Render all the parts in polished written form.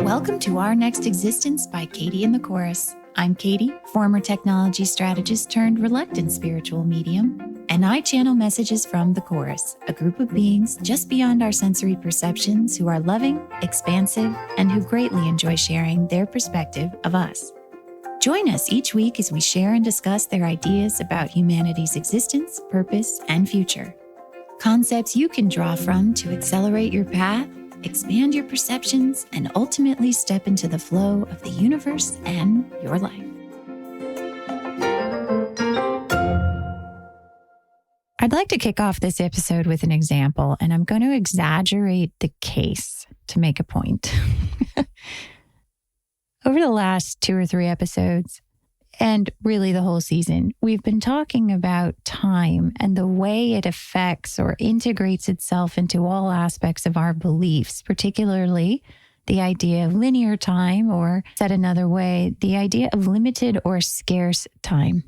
Welcome to Our Next Existence by Katie and the Chorus. I'm Katie, former technology strategist turned reluctant spiritual medium, and I channel messages from the Chorus, a group of beings just beyond our sensory perceptions who are loving, expansive, and who greatly enjoy sharing their perspective of us. Join us each week as we share and discuss their ideas about humanity's existence, purpose, and future. Concepts you can draw from to accelerate your path, expand your perceptions, and ultimately step into the flow of the universe and your life. I'd like to kick off this episode with an example, and I'm going to exaggerate the case to make a point. Over the last 2 or 3 episodes, and really the whole season, we've been talking about time and the way it affects or integrates itself into all aspects of our beliefs, particularly the idea of linear time, or said another way, the idea of limited or scarce time.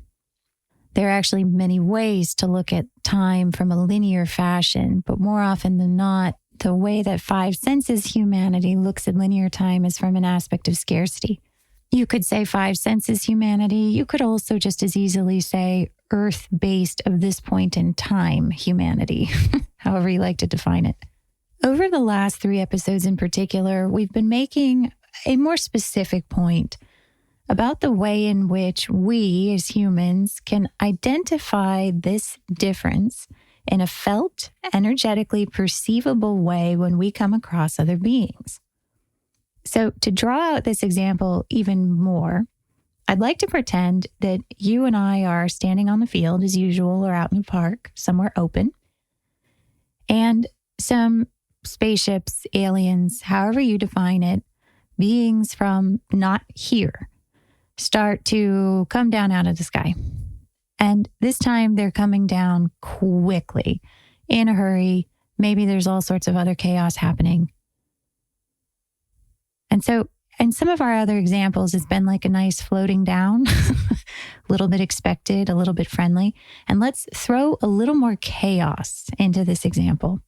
There are actually many ways to look at time from a linear fashion, but more often than not, the way that 5 senses humanity looks at linear time is from an aspect of scarcity. You could say 5 senses humanity. You could also just as easily say earth-based of this point in time humanity, however you like to define it. Over the last 3 episodes in particular, we've been making a more specific point about the way in which we as humans can identify this difference in a felt, energetically perceivable way when we come across other beings. So to draw out this example even more, I'd like to pretend that you and I are standing on the field as usual or out in a park, somewhere open, and some spaceships, aliens, however you define it, beings from not here, start to come down out of the sky. And this time they're coming down quickly, in a hurry. Maybe there's all sorts of other chaos happening. And so, in some of our other examples, it's been like a nice floating down, a little bit expected, a little bit friendly. And let's throw a little more chaos into this example.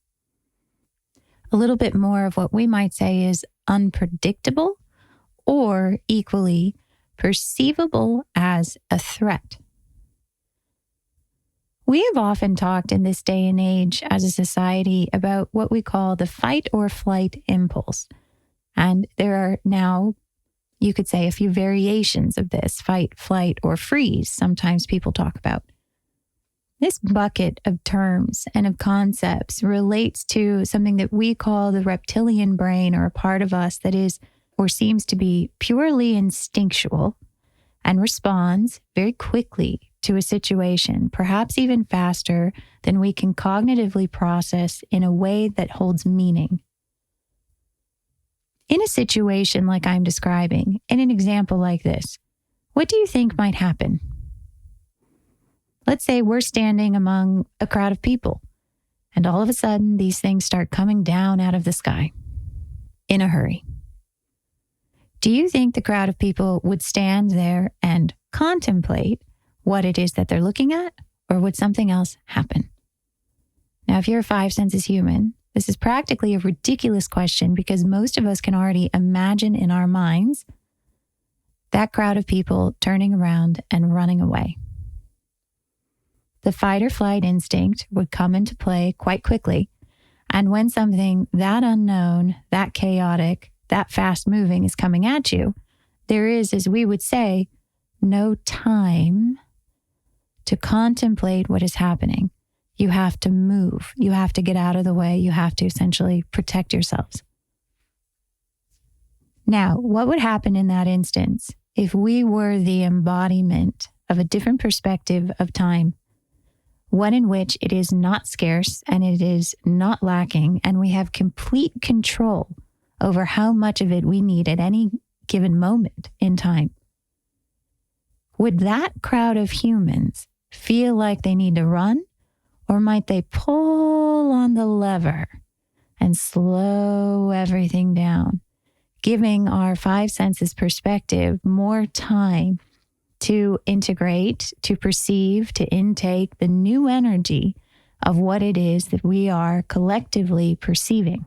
A little bit more of what we might say is unpredictable, or equally perceivable as a threat. We have often talked in this day and age as a society about what we call the fight or flight impulse. And there are now, you could say, a few variations of this, fight, flight, or freeze, sometimes people talk about. This bucket of terms and of concepts relates to something that we call the reptilian brain, or a part of us that is or seems to be purely instinctual and responds very quickly to a situation, perhaps even faster than we can cognitively process in a way that holds meaning. In a situation like I'm describing, in an example like this, what do you think might happen? Let's say we're standing among a crowd of people, and all of a sudden these things start coming down out of the sky in a hurry. Do you think the crowd of people would stand there and contemplate what it is that they're looking at, or would something else happen? Now, if you're a 5 senses human, this is practically a ridiculous question because most of us can already imagine in our minds that crowd of people turning around and running away. The fight or flight instinct would come into play quite quickly. And when something that unknown, that chaotic, that fast moving is coming at you, there is, as we would say, no time to contemplate what is happening. You have to move. You have to get out of the way. You have to essentially protect yourselves. Now, what would happen in that instance if we were the embodiment of a different perspective of time, one in which it is not scarce and it is not lacking, and we have complete control over how much of it we need at any given moment in time? Would that crowd of humans feel like they need to run? Or might they pull on the lever and slow everything down, giving our 5 senses perspective more time to integrate, to perceive, to intake the new energy of what it is that we are collectively perceiving?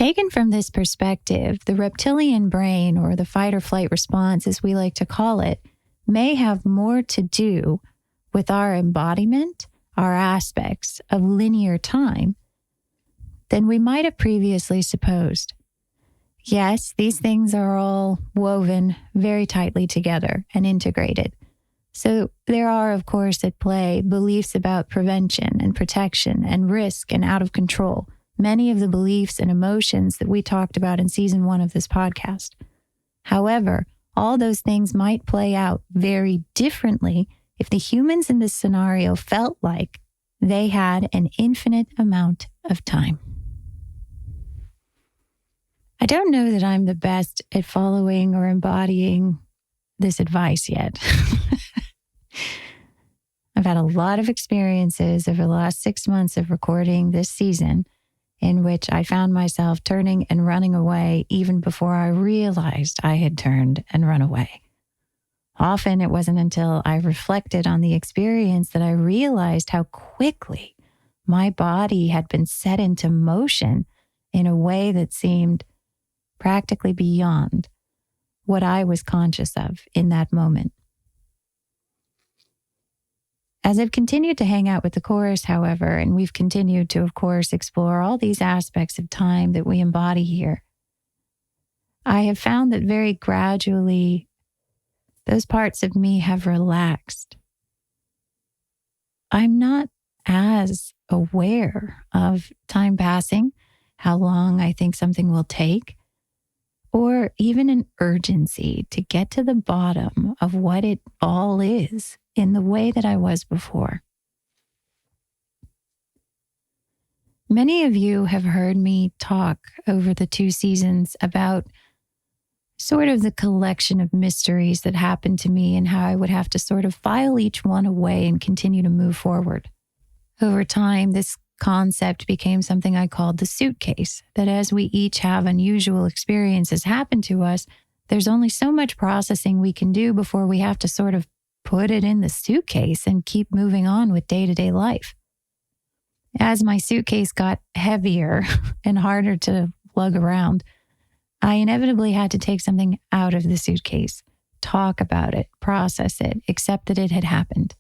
Taken from this perspective, the reptilian brain, or the fight or flight response, as we like to call it, may have more to do with our embodiment, our aspects of linear time, than we might have previously supposed. Yes, these things are all woven very tightly together and integrated. So there are, of course, at play beliefs about prevention and protection and risk and out of control, many of the beliefs and emotions that we talked about in season 1 of this podcast. However, all those things might play out very differently if the humans in this scenario felt like they had an infinite amount of time. I don't know that I'm the best at following or embodying this advice yet. I've had a lot of experiences over the last 6 months of recording this season in which I found myself turning and running away even before I realized I had turned and run away. Often it wasn't until I reflected on the experience that I realized how quickly my body had been set into motion in a way that seemed practically beyond what I was conscious of in that moment. As I've continued to hang out with the chorus, however, and we've continued to, of course, explore all these aspects of time that we embody here, I have found that very gradually those parts of me have relaxed. I'm not as aware of time passing, how long I think something will take, or even an urgency to get to the bottom of what it all is in the way that I was before. Many of you have heard me talk over the 2 seasons about sort of the collection of mysteries that happened to me and how I would have to sort of file each one away and continue to move forward. Over time, this concept became something I called the suitcase, that as we each have unusual experiences happen to us, there's only so much processing we can do before we have to sort of put it in the suitcase and keep moving on with day-to-day life. As my suitcase got heavier and harder to lug around, I inevitably had to take something out of the suitcase, talk about it, process it, accept that it had happened.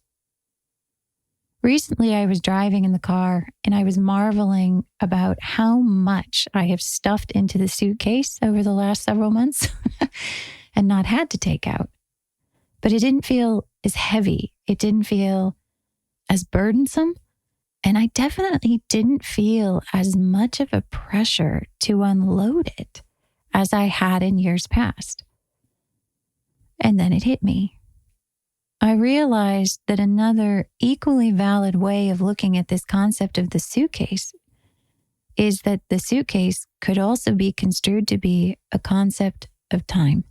Recently, I was driving in the car and I was marveling about how much I have stuffed into the suitcase over the last several months and not had to take out. But it didn't feel as heavy. It didn't feel as burdensome. And I definitely didn't feel as much of a pressure to unload it as I had in years past. And then it hit me. I realized that another equally valid way of looking at this concept of the suitcase is that the suitcase could also be construed to be a concept of time.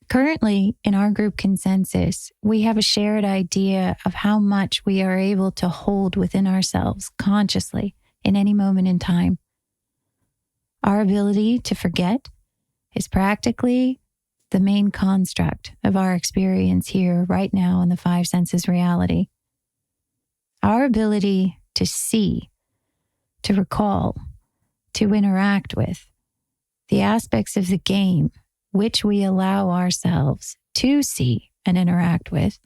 Currently, in our group consensus, we have a shared idea of how much we are able to hold within ourselves consciously in any moment in time. Our ability to forget is practically the main construct of our experience here right now in the 5 senses reality. Our ability to see, to recall, to interact with the aspects of the game which we allow ourselves to see and interact with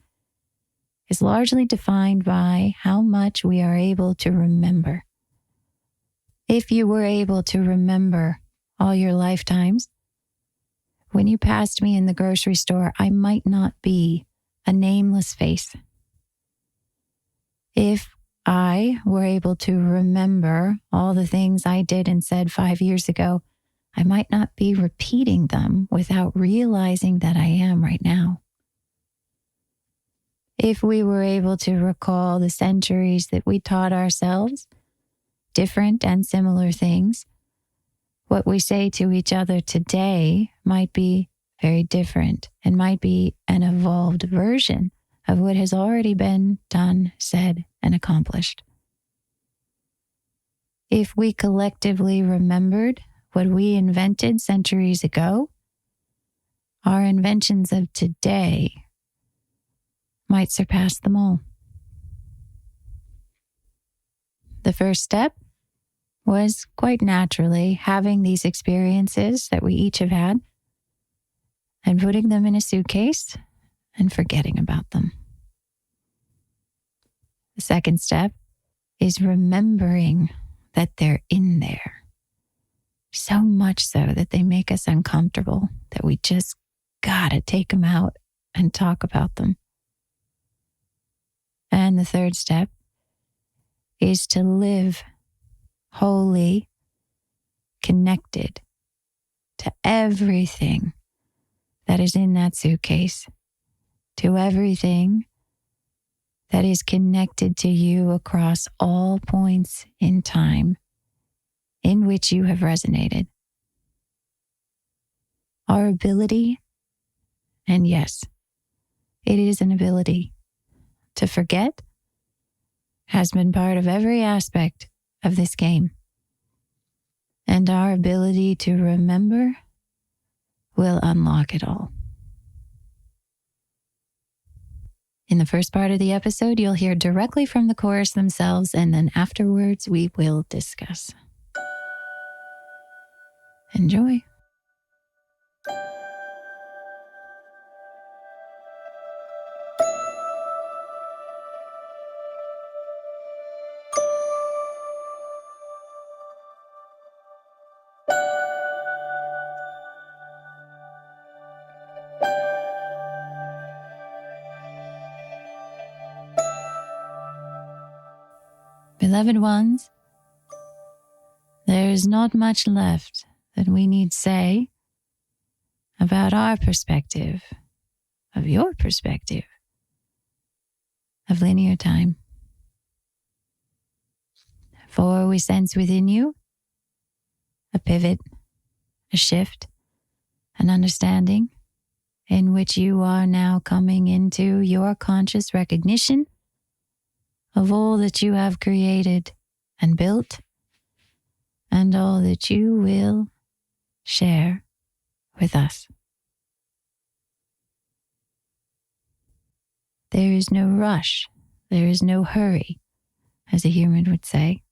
is largely defined by how much we are able to remember. If you were able to remember all your lifetimes, when you passed me in the grocery store, I might not be a nameless face. If I were able to remember all the things I did and said 5 years ago, I might not be repeating them without realizing that I am right now. If we were able to recall the centuries that we taught ourselves, different and similar things, what we say to each other today might be very different and might be an evolved version of what has already been done, said, and accomplished. If we collectively remembered what we invented centuries ago, our inventions of today might surpass them all. The first step was quite naturally having these experiences that we each have had and putting them in a suitcase and forgetting about them. The second step is remembering that they're in there. So much so that they make us uncomfortable that we just gotta take them out and talk about them. And the third step is to live wholly connected to everything that is in that suitcase, to everything that is connected to you across all points in time in which you have resonated. Our ability, and yes, it is an ability to forget, has been part of every aspect of this game. And our ability to remember will unlock it all. In the first part of the episode, you'll hear directly from the chorus themselves, and then afterwards we will discuss. Enjoy. Beloved ones, there is not much left that we need say about our perspective, of your perspective, of linear time. For we sense within you a pivot, a shift, an understanding in which you are now coming into your conscious recognition of all that you have created and built, and all that you will share with us. There is no rush, there is no hurry, as a human would say.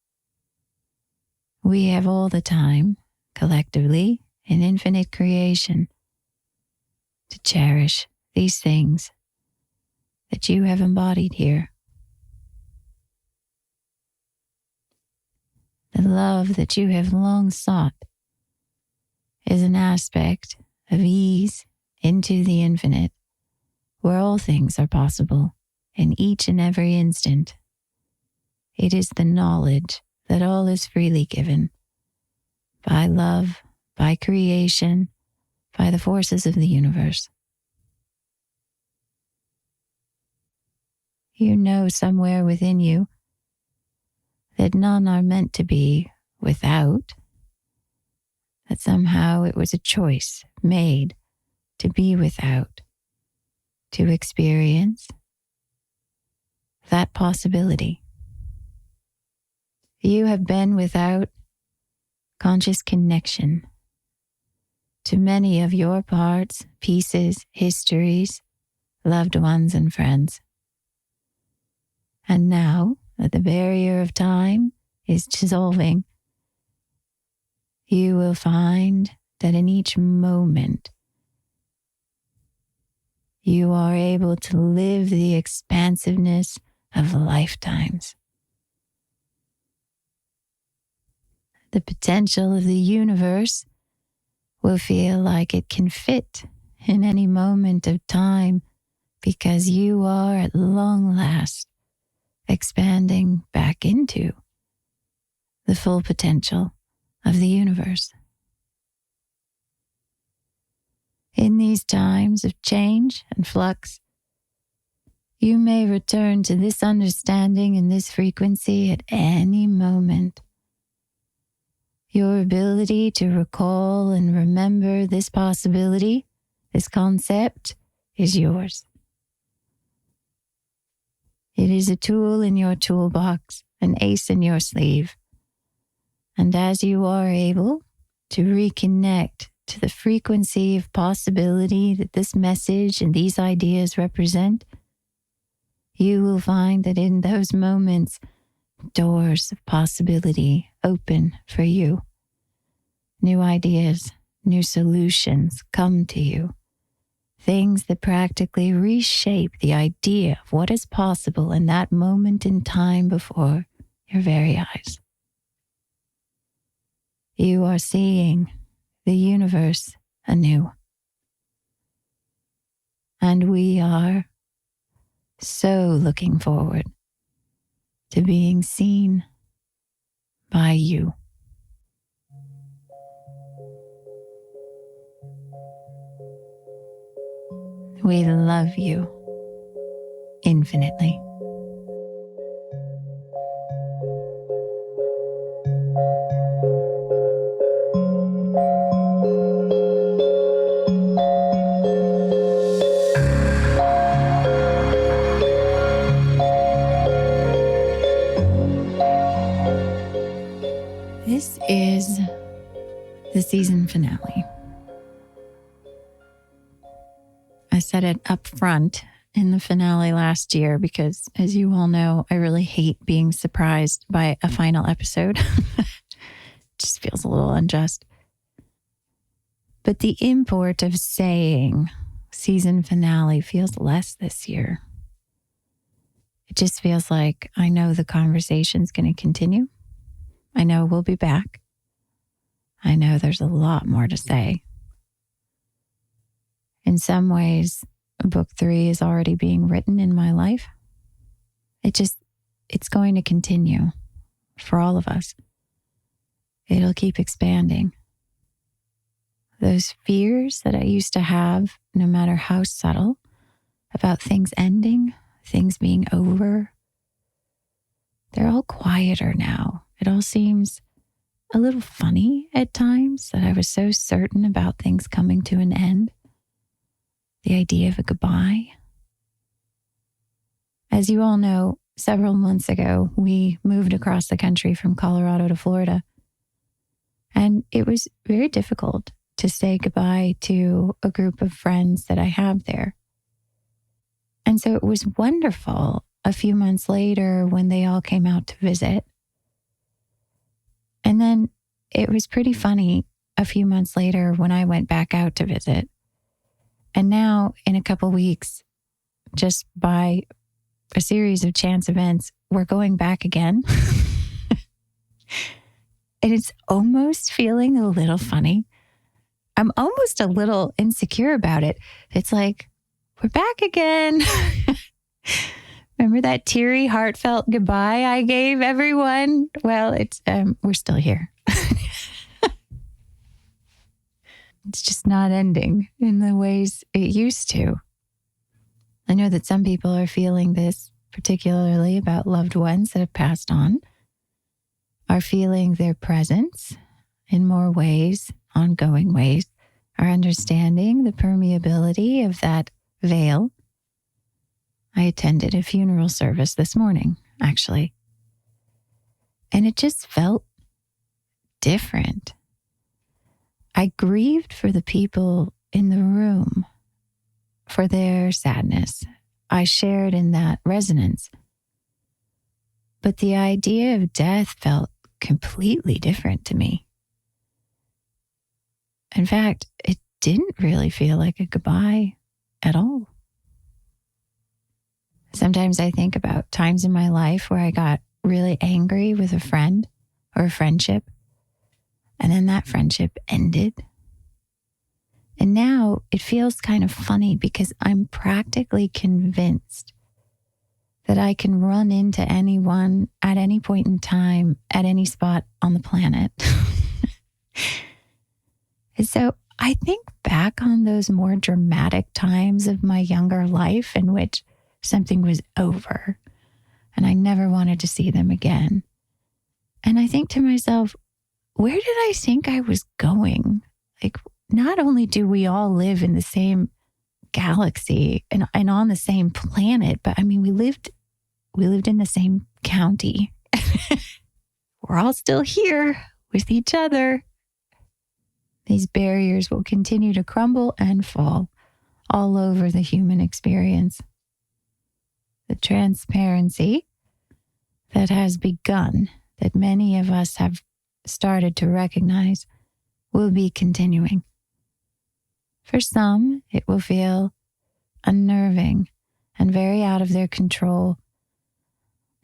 We have all the time, collectively, in infinite creation, to cherish these things that you have embodied here. The love that you have long sought is an aspect of ease into the infinite, where all things are possible in each and every instant. It is the knowledge that all is freely given by love, by creation, by the forces of the universe. You know somewhere within you that none are meant to be without, that somehow it was a choice made to be without, to experience that possibility. You have been without conscious connection to many of your parts, pieces, histories, loved ones, and friends. And now that the barrier of time is dissolving, you will find that in each moment you are able to live the expansiveness of lifetimes. The potential of the universe will feel like it can fit in any moment of time because you are at long last expanding back into the full potential of the universe. In these times of change and flux, you may return to this understanding and this frequency at any moment. Your ability to recall and remember this possibility, this concept, is yours. It is a tool in your toolbox, an ace in your sleeve. And as you are able to reconnect to the frequency of possibility that this message and these ideas represent, you will find that in those moments, Doors of possibility open for you. New ideas, new solutions come to you. Things that practically reshape the idea of what is possible in that moment in time before your very eyes. You are seeing the universe anew. And we are so looking forward to being seen by you. We love you infinitely. This is the season finale. I said it up front in the finale last year because, as you all know, I really hate being surprised by a final episode. It just feels a little unjust. But the import of saying season finale feels less this year. It just feels like I know the conversation's going to continue. I know we'll be back. I know there's a lot more to say. In some ways, book 3 is already being written in my life. It's going to continue for all of us. It'll keep expanding. Those fears that I used to have, no matter how subtle, about things ending, things being over, they're all quieter now. It all seems a little funny at times that I was so certain about things coming to an end. The idea of a goodbye. As you all know, several months ago, we moved across the country from Colorado to Florida. And it was very difficult to say goodbye to a group of friends that I have there. And so it was wonderful a few months later when they all came out to visit. And then it was pretty funny a few months later when I went back out to visit. And now, in a couple weeks, just by a series of chance events, we're going back again. And it's almost feeling a little funny. I'm almost a little insecure about it. It's like, we're back again. Remember that teary, heartfelt goodbye I gave everyone? Well, we're still here. It's just not ending in the ways it used to. I know that some people are feeling this, particularly about loved ones that have passed on, are feeling their presence in more ways, ongoing ways, are understanding the permeability of that veil. I attended a funeral service this morning, actually, and it just felt different. I grieved for the people in the room, for their sadness. I shared in that resonance. But the idea of death felt completely different to me. In fact, it didn't really feel like a goodbye at all. Sometimes I think about times in my life where I got really angry with a friend or a friendship, and then that friendship ended. And now it feels kind of funny because I'm practically convinced that I can run into anyone at any point in time, at any spot on the planet. And so I think back on those more dramatic times of my younger life in which something was over and I never wanted to see them again. And I think to myself, where did I think I was going? Like, not only do we all live in the same galaxy and on the same planet, but I mean, we lived in the same county. We're all still here with each other. These barriers will continue to crumble and fall all over the human experience. The transparency that has begun, that many of us have started to recognize, will be continuing. For some, it will feel unnerving and very out of their control,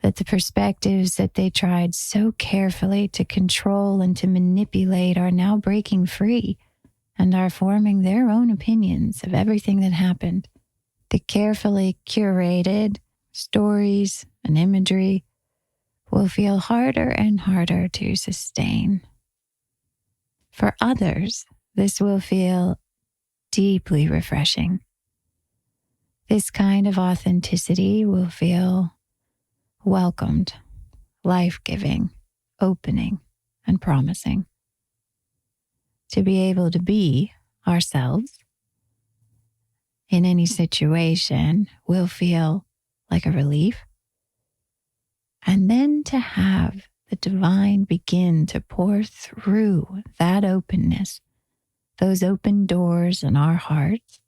that the perspectives that they tried so carefully to control and to manipulate are now breaking free and are forming their own opinions of everything that happened. The carefully curated stories and imagery will feel harder and harder to sustain. For others, this will feel deeply refreshing. This kind of authenticity will feel welcomed, life-giving, opening, and promising. To be able to be ourselves in any situation will feel like a relief. And then to have the divine begin to pour through that openness, those open doors in our hearts,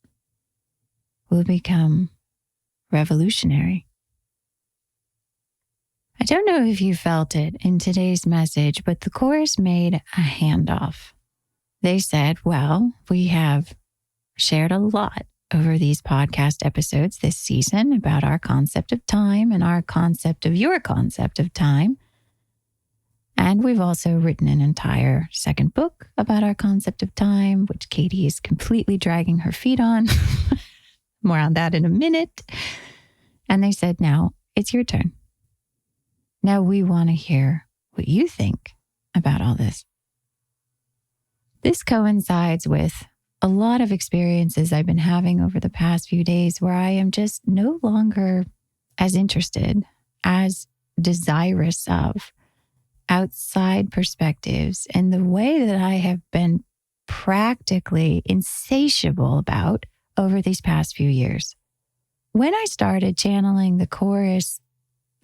will become revolutionary. I don't know if you felt it in today's message, but the chorus made a handoff. They said, well, we have shared a lot over these podcast episodes this season about our concept of time and our concept of your concept of time. And we've also written an entire second book about our concept of time, which Katie is completely dragging her feet on. More on that in a minute. And they said, now it's your turn. Now we want to hear what you think about all this. This coincides with a lot of experiences I've been having over the past few days where I am just no longer as interested, as desirous of outside perspectives and the way that I have been practically insatiable about over these past few years. When I started channeling the chorus,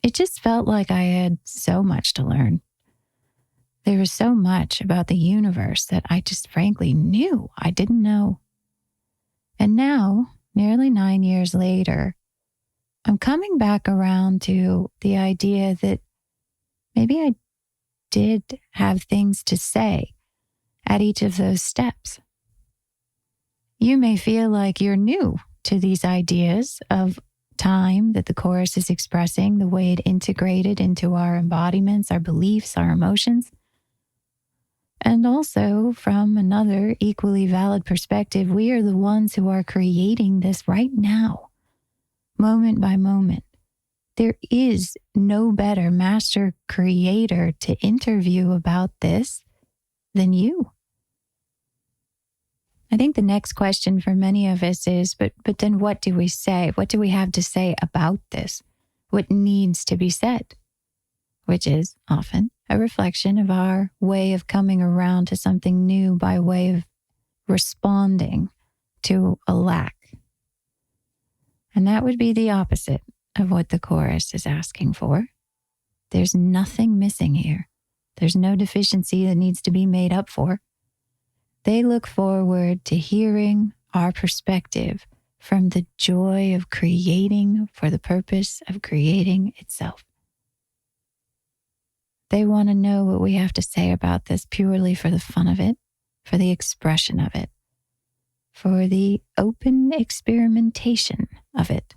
it just felt like I had so much to learn. There was so much about the universe that I just frankly knew I didn't know. And now, nearly 9 years later, I'm coming back around to the idea that maybe I did have things to say at each of those steps. You may feel like you're new to these ideas of time that the chorus is expressing, the way it integrated into our embodiments, our beliefs, our emotions. And also, from another equally valid perspective, we are the ones who are creating this right now, moment by moment. There is no better master creator to interview about this than you. I think the next question for many of us is, but then what do we say? What do we have to say about this? What needs to be said? Which is often a reflection of our way of coming around to something new by way of responding to a lack. And that would be the opposite of what the chorus is asking for. There's nothing missing here. There's no deficiency that needs to be made up for. They look forward to hearing our perspective from the joy of creating for the purpose of creating itself. They want to know what we have to say about this purely for the fun of it, for the expression of it, for the open experimentation of it.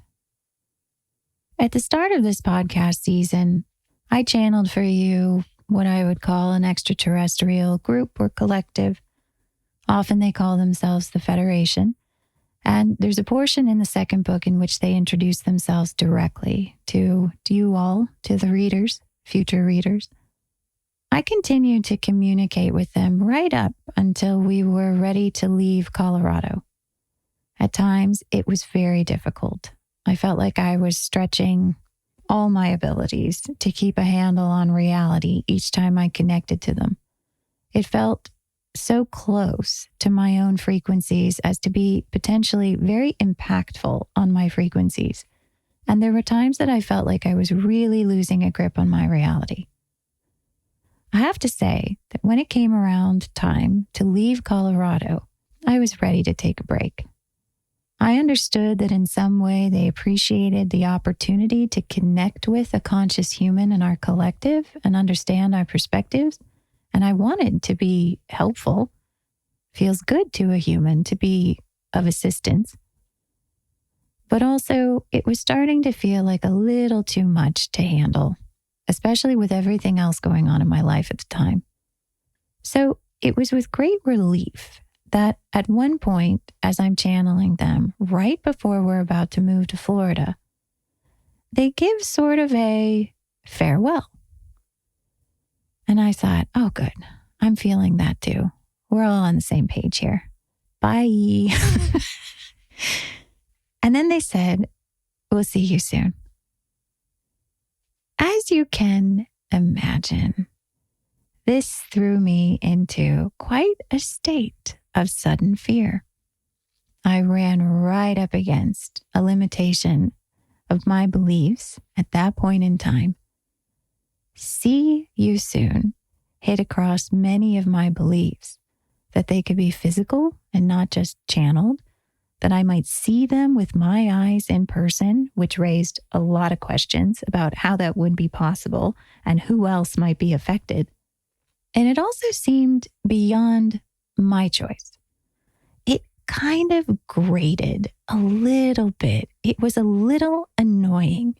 At the start of this podcast season, I channeled for you what I would call an extraterrestrial group or collective. Often they call themselves the Federation. And there's a portion in the second book in which they introduce themselves directly to you all, to the readers, future readers. I continued to communicate with them right up until we were ready to leave Colorado. At times, it was very difficult. I felt like I was stretching all my abilities to keep a handle on reality each time I connected to them. It felt so close to my own frequencies as to be potentially very impactful on my frequencies. And there were times that I felt like I was really losing a grip on my reality. I have to say that when it came around time to leave Colorado, I was ready to take a break. I understood that in some way they appreciated the opportunity to connect with a conscious human in our collective and understand our perspectives. And I wanted to be helpful. Feels good to a human to be of assistance. But also, it was starting to feel like a little too much to handle, especially with everything else going on in my life at the time. So it was with great relief that at one point, as I'm channeling them, right before we're about to move to Florida, they give sort of a farewell. And I thought, oh, good. I'm feeling that too. We're all on the same page here. Bye. And then they said, we'll see you soon. As you can imagine, this threw me into quite a state of sudden fear. I ran right up against a limitation of my beliefs at that point in time. See you soon hit across many of my beliefs, that they could be physical and not just channeled, that I might see them with my eyes in person, which raised a lot of questions about how that would be possible and who else might be affected. And it also seemed beyond my choice. It kind of grated a little bit. It was a little annoying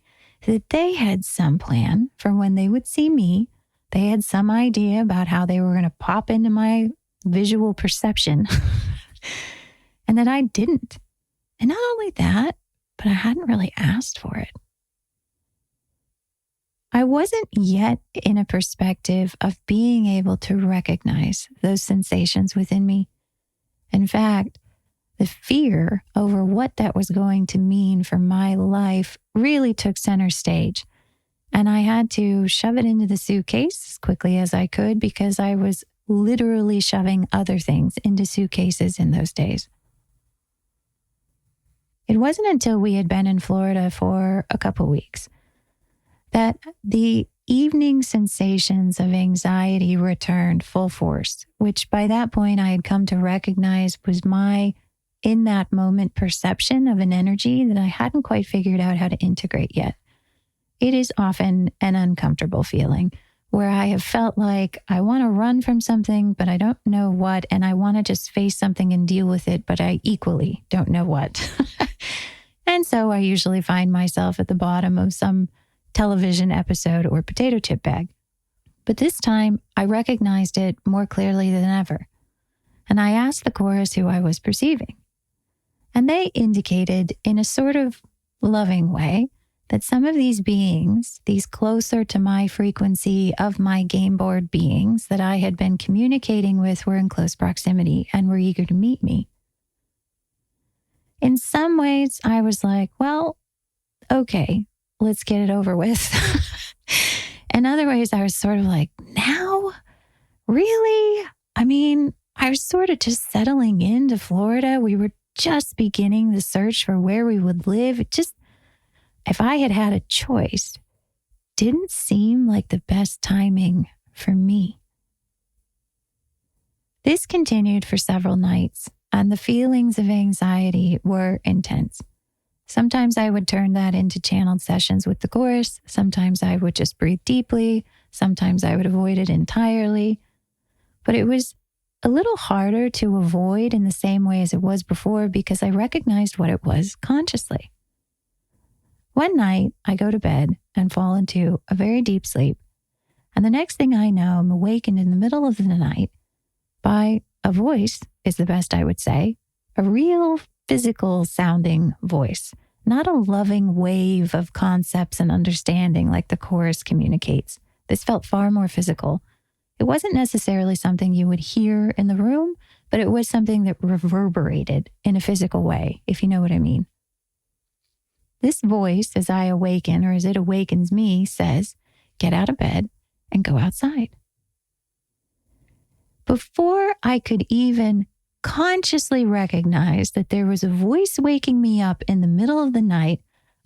that they had some plan for when they would see me. They had some idea about how they were going to pop into my visual perception and that I didn't. And not only that, but I hadn't really asked for it. I wasn't yet in a perspective of being able to recognize those sensations within me. In fact, the fear over what that was going to mean for my life really took center stage. And I had to shove it into the suitcase as quickly as I could because I was literally shoving other things into suitcases in those days. It wasn't until we had been in Florida for a couple weeks that the evening sensations of anxiety returned full force, which by that point I had come to recognize was my, in that moment, perception of an energy that I hadn't quite figured out how to integrate yet. It is often an uncomfortable feeling where I have felt like I want to run from something, but I don't know what, and I want to just face something and deal with it, but I equally don't know what. And so I usually find myself at the bottom of some television episode or potato chip bag. But this time I recognized it more clearly than ever. And I asked the chorus who I was perceiving. And they indicated in a sort of loving way that some of these beings, these closer to my frequency of my game board beings that I had been communicating with, were in close proximity and were eager to meet me. In some ways, I was like, well, okay, let's get it over with. In other ways, I was sort of like, now? Really? I mean, I was sort of just settling into Florida. We were just beginning the search for where we would live. It just, if I had had a choice, didn't seem like the best timing for me. This continued for several nights, and the feelings of anxiety were intense. Sometimes I would turn that into channeled sessions with the chorus. Sometimes I would just breathe deeply. Sometimes I would avoid it entirely. But it was a little harder to avoid in the same way as it was before because I recognized what it was consciously. One night, I go to bed and fall into a very deep sleep. And the next thing I know, I'm awakened in the middle of the night by a voice, is the best I would say, a real physical sounding voice, not a loving wave of concepts and understanding like the chorus communicates. This felt far more physical. It wasn't necessarily something you would hear in the room, but it was something that reverberated in a physical way, if you know what I mean. This voice, as I awaken, or as it awakens me, says, get out of bed and go outside. Before I could even consciously recognize that there was a voice waking me up in the middle of the night,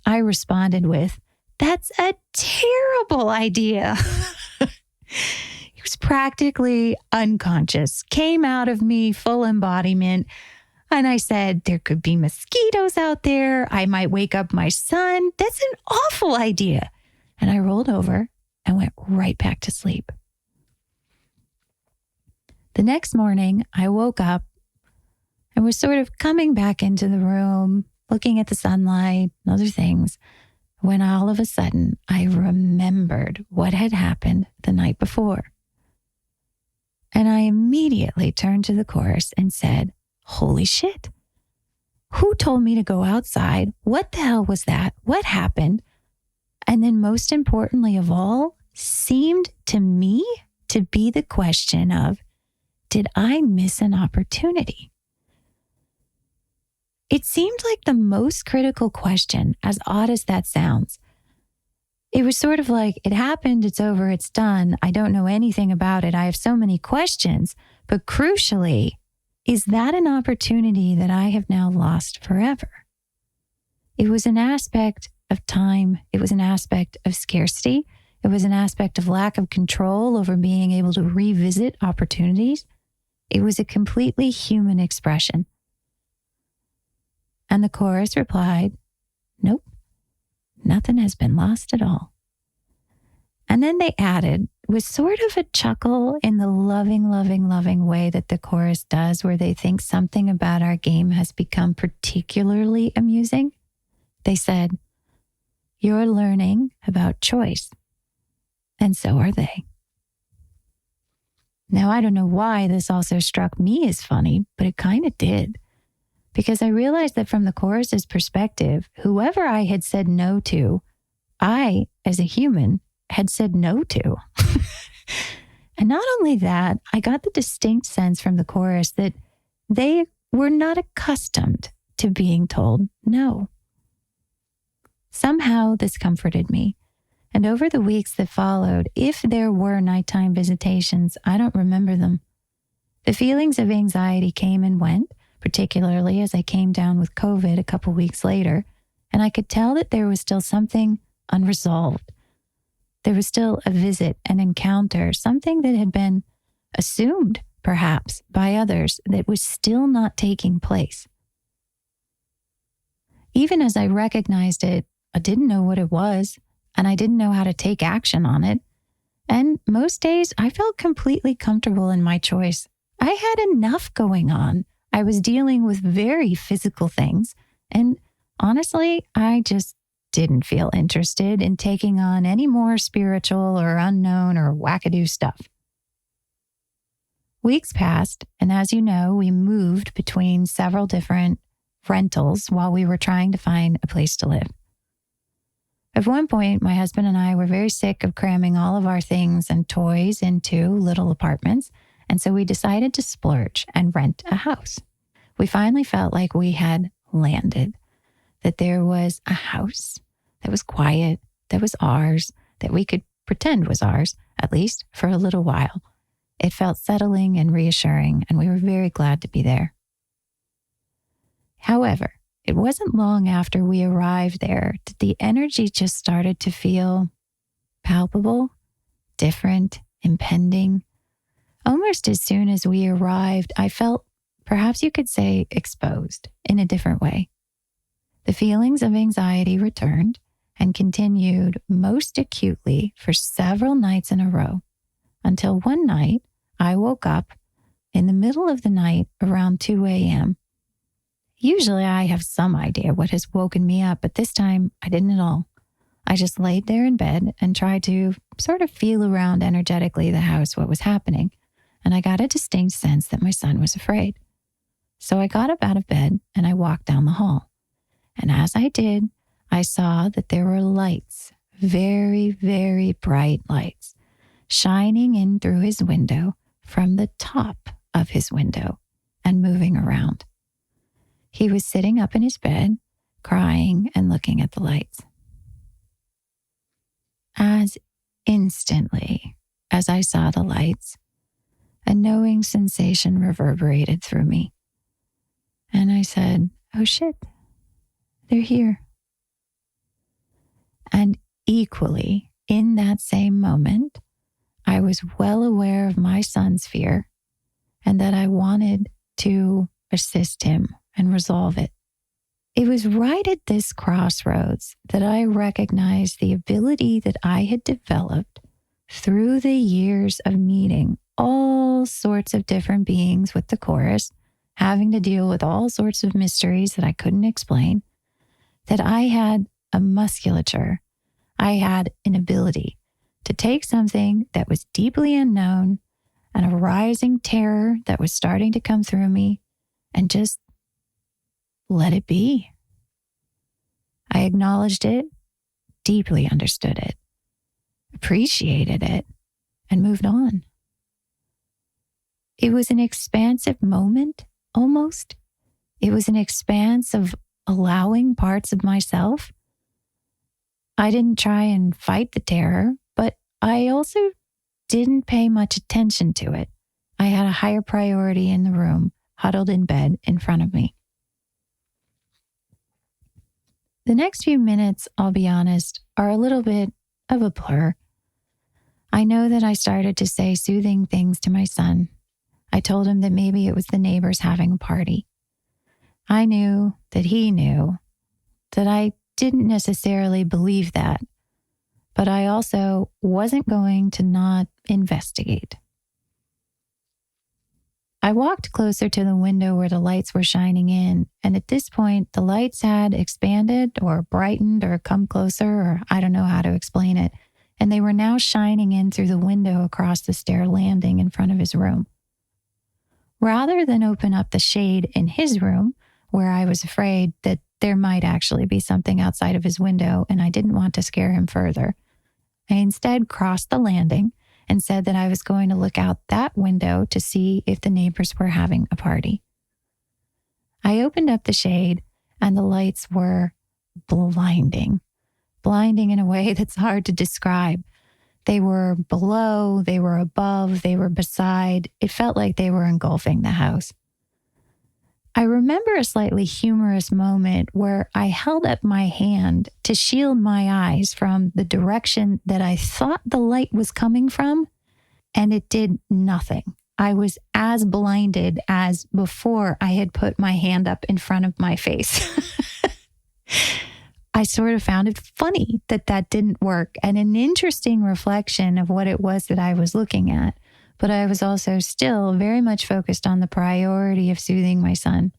I responded with, that's a terrible idea. It was practically unconscious, came out of me full embodiment. And I said, there could be mosquitoes out there. I might wake up my son. That's an awful idea. And I rolled over and went right back to sleep. The next morning, I woke up and was sort of coming back into the room, looking at the sunlight and other things, when all of a sudden I remembered what had happened the night before. And I immediately turned to the chorus and said, holy shit. Who told me to go outside? What the hell was that? What happened? And then most importantly of all, seemed to me to be the question of, did I miss an opportunity? It seemed like the most critical question, as odd as that sounds. It was sort of like, it happened, it's over, it's done. I don't know anything about it. I have so many questions. But crucially, is that an opportunity that I have now lost forever? It was an aspect of time. It was an aspect of scarcity. It was an aspect of lack of control over being able to revisit opportunities. It was a completely human expression. And the chorus replied, nope, nothing has been lost at all. And then they added, with sort of a chuckle in the loving, loving, loving way that the chorus does, where they think something about our game has become particularly amusing. They said, you're learning about choice, and so are they. Now, I don't know why this also struck me as funny, but it kind of did. Because I realized that from the chorus's perspective, whoever I had said no to, I, as a human, had said no to. And not only that, I got the distinct sense from the chorus that they were not accustomed to being told no. Somehow this comforted me. And over the weeks that followed, if there were nighttime visitations, I don't remember them. The feelings of anxiety came and went, particularly as I came down with COVID a couple weeks later, and I could tell that there was still something unresolved. There was still a visit, an encounter, something that had been assumed, perhaps, by others that was still not taking place. Even as I recognized it, I didn't know what it was, and I didn't know how to take action on it. And most days, I felt completely comfortable in my choice. I had enough going on. I was dealing with very physical things, and honestly, I just didn't feel interested in taking on any more spiritual or unknown or wackadoo stuff. Weeks passed, and as you know, we moved between several different rentals while we were trying to find a place to live. At one point, my husband and I were very sick of cramming all of our things and toys into little apartments, and so we decided to splurge and rent a house. We finally felt like we had landed, that there was a house that was quiet, that was ours, that we could pretend was ours, at least for a little while. It felt settling and reassuring, and we were very glad to be there. However, it wasn't long after we arrived there that the energy just started to feel palpable, different, impending. Almost as soon as we arrived, I felt, perhaps you could say, exposed in a different way. The feelings of anxiety returned and continued most acutely for several nights in a row, until one night I woke up in the middle of the night around 2 a.m. Usually I have some idea what has woken me up, but this time I didn't at all. I just laid there in bed and tried to sort of feel around energetically the house, what was happening, and I got a distinct sense that my son was afraid. So I got up out of bed and I walked down the hall. And as I did, I saw that there were lights, very, very bright lights, shining in through his window from the top of his window and moving around. He was sitting up in his bed, crying and looking at the lights. As instantly as I saw the lights, a knowing sensation reverberated through me. And I said, oh shit, they're here. And equally, in that same moment, I was well aware of my son's fear and that I wanted to assist him and resolve it. It was right at this crossroads that I recognized the ability that I had developed through the years of meeting all sorts of different beings with the chorus, having to deal with all sorts of mysteries that I couldn't explain, that I had a musculature, I had an ability to take something that was deeply unknown and a rising terror that was starting to come through me and just let it be. I acknowledged it, deeply understood it, appreciated it, and moved on. It was an expansive moment, almost. It was an expanse of allowing parts of myself. I didn't try and fight the terror, but I also didn't pay much attention to it. I had a higher priority in the room, huddled in bed in front of me. The next few minutes, I'll be honest, are a little bit of a blur. I know that I started to say soothing things to my son. I told him that maybe it was the neighbors having a party. I knew that he knew that I didn't necessarily believe that, but I also wasn't going to not investigate. I walked closer to the window where the lights were shining in, and at this point, the lights had expanded or brightened or come closer, or I don't know how to explain it, and they were now shining in through the window across the stair landing in front of his room. Rather than open up the shade in his room, where I was afraid that there might actually be something outside of his window and I didn't want to scare him further, I instead crossed the landing and said that I was going to look out that window to see if the neighbors were having a party. I opened up the shade and the lights were blinding in a way that's hard to describe. They were below, they were above, they were beside. It felt like they were engulfing the house. I remember a slightly humorous moment where I held up my hand to shield my eyes from the direction that I thought the light was coming from, and it did nothing. I was as blinded as before I had put my hand up in front of my face. I sort of found it funny that that didn't work, and an interesting reflection of what it was that I was looking at. But I was also still very much focused on the priority of soothing my son.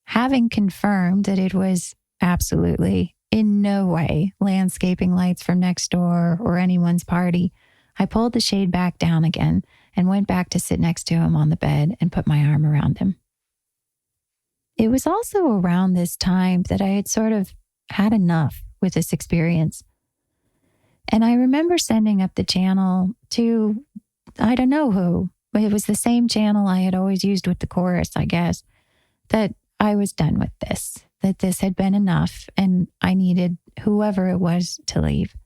Having confirmed that it was absolutely in no way landscaping lights from next door or anyone's party, I pulled the shade back down again and went back to sit next to him on the bed and put my arm around him. It was also around this time that I had sort of had enough with this experience. And I remember sending up the channel to I don't know who, but it was the same channel I had always used with the chorus, I guess, that I was done with this, that this had been enough and I needed whoever it was to leave.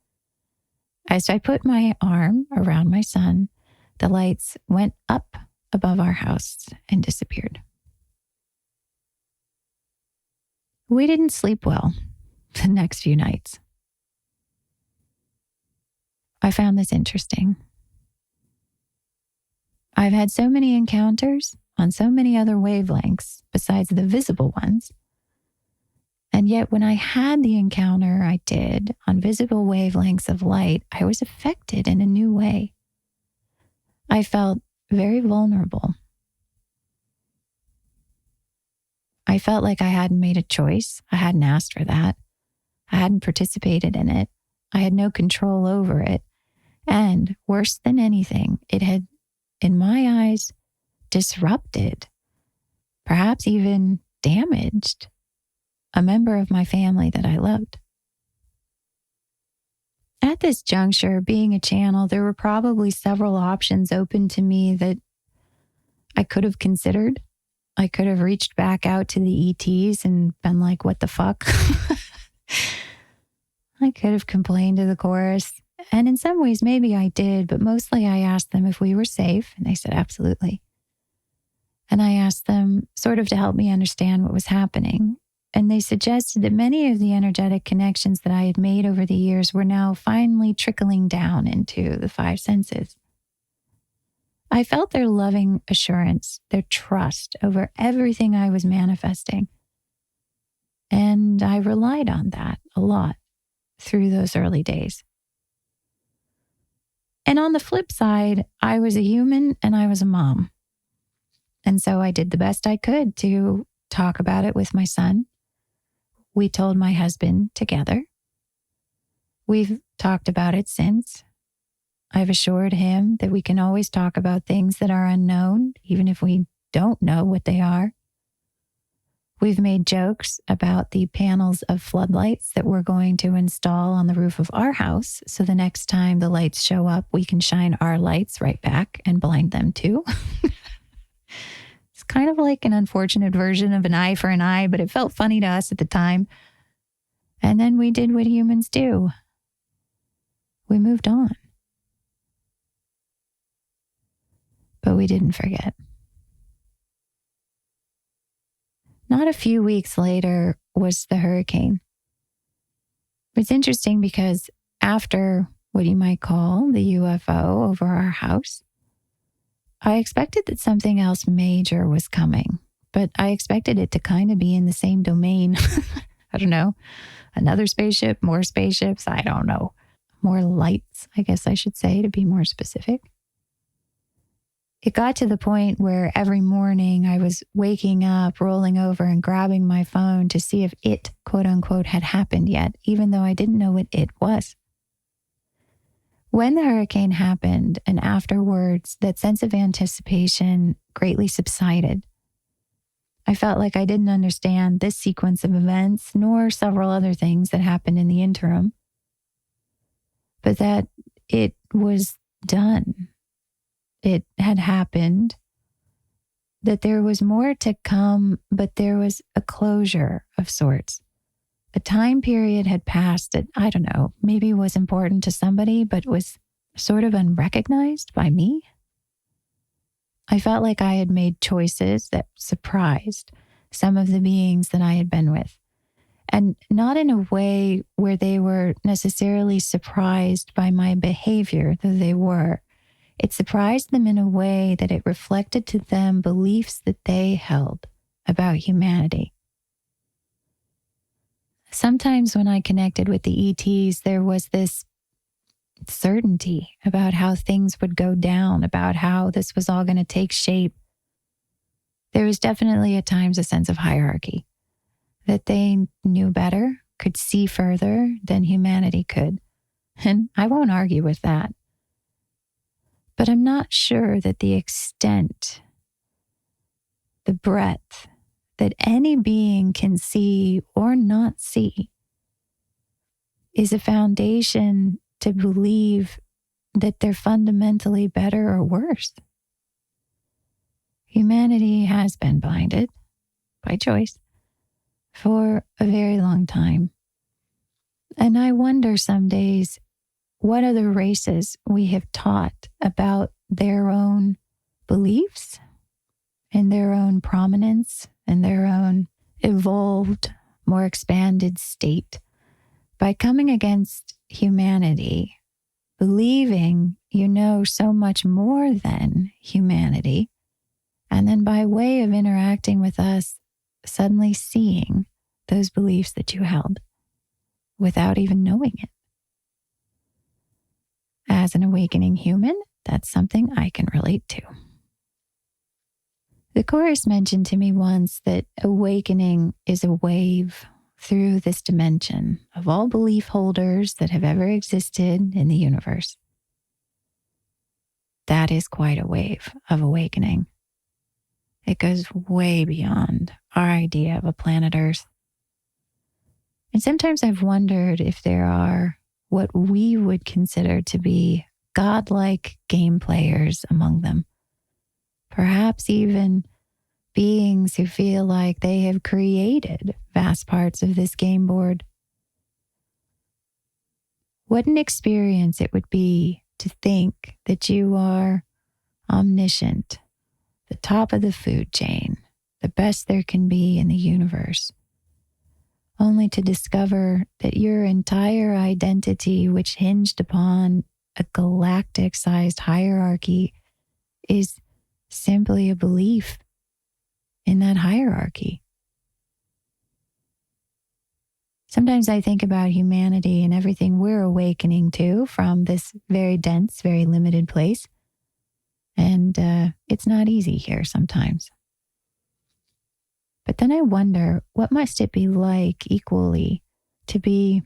As I put my arm around my son, the lights went up above our house and disappeared. We didn't sleep well the next few nights. I found this interesting. I've had so many encounters on so many other wavelengths besides the visible ones. And yet when I had the encounter I did on visible wavelengths of light, I was affected in a new way. I felt very vulnerable. I felt like I hadn't made a choice. I hadn't asked for that. I hadn't participated in it. I had no control over it. And worse than anything, it had, in my eyes, disrupted, perhaps even damaged, a member of my family that I loved. At this juncture, being a channel, there were probably several options open to me that I could have considered. I could have reached back out to the ETs and been like, what the fuck? I could have complained to the chorus. And in some ways, maybe I did, but mostly I asked them if we were safe. And they said, absolutely. And I asked them sort of to help me understand what was happening. And they suggested that many of the energetic connections that I had made over the years were now finally trickling down into the five senses. I felt their loving assurance, their trust over everything I was manifesting. And I relied on that a lot through those early days. And on the flip side, I was a human and I was a mom. And so I did the best I could to talk about it with my son. We told my husband together. We've talked about it since. I've assured him that we can always talk about things that are unknown, even if we don't know what they are. We've made jokes about the panels of floodlights that we're going to install on the roof of our house. So the next time the lights show up, we can shine our lights right back and blind them too. It's kind of like an unfortunate version of an eye for an eye, but it felt funny to us at the time. And then we did what humans do. We moved on. But we didn't forget. Not a few weeks later was the hurricane. It's interesting because after what you might call the UFO over our house, I expected that something else major was coming, but I expected it to kind of be in the same domain. I don't know. Another spaceship, more spaceships, I don't know. More lights, I guess I should say, to be more specific. It got to the point where every morning I was waking up, rolling over and grabbing my phone to see if it, quote unquote, had happened yet, even though I didn't know what it was. When the hurricane happened and afterwards, that sense of anticipation greatly subsided. I felt like I didn't understand this sequence of events, nor several other things that happened in the interim, but that it was done. It had happened, that there was more to come, but there was a closure of sorts. A time period had passed that, I don't know, maybe was important to somebody, but was sort of unrecognized by me. I felt like I had made choices that surprised some of the beings that I had been with, and not in a way where they were necessarily surprised by my behavior, though they were. It surprised them in a way that it reflected to them beliefs that they held about humanity. Sometimes when I connected with the ETs, there was this certainty about how things would go down, about how this was all going to take shape. There was definitely at times a sense of hierarchy, that they knew better, could see further than humanity could. And I won't argue with that. But I'm not sure that the extent, the breadth that any being can see or not see is a foundation to believe that they're fundamentally better or worse. Humanity has been blinded by choice for a very long time. And I wonder some days, what other races we have taught about their own beliefs and their own prominence and their own evolved, more expanded state by coming against humanity, believing you know so much more than humanity, and then by way of interacting with us, suddenly seeing those beliefs that you held without even knowing it. As an awakening human, that's something I can relate to. The Chorus mentioned to me once that awakening is a wave through this dimension of all belief holders that have ever existed in the universe. That is quite a wave of awakening. It goes way beyond our idea of a planet Earth. And sometimes I've wondered if there are what we would consider to be godlike game players among them. Perhaps even beings who feel like they have created vast parts of this game board. What an experience it would be to think that you are omniscient, the top of the food chain, the best there can be in the universe, only to discover that your entire identity, which hinged upon a galactic-sized hierarchy, is simply a belief in that hierarchy. Sometimes I think about humanity and everything we're awakening to from this very dense, very limited place. And it's not easy here sometimes. But then I wonder, what must it be like equally to be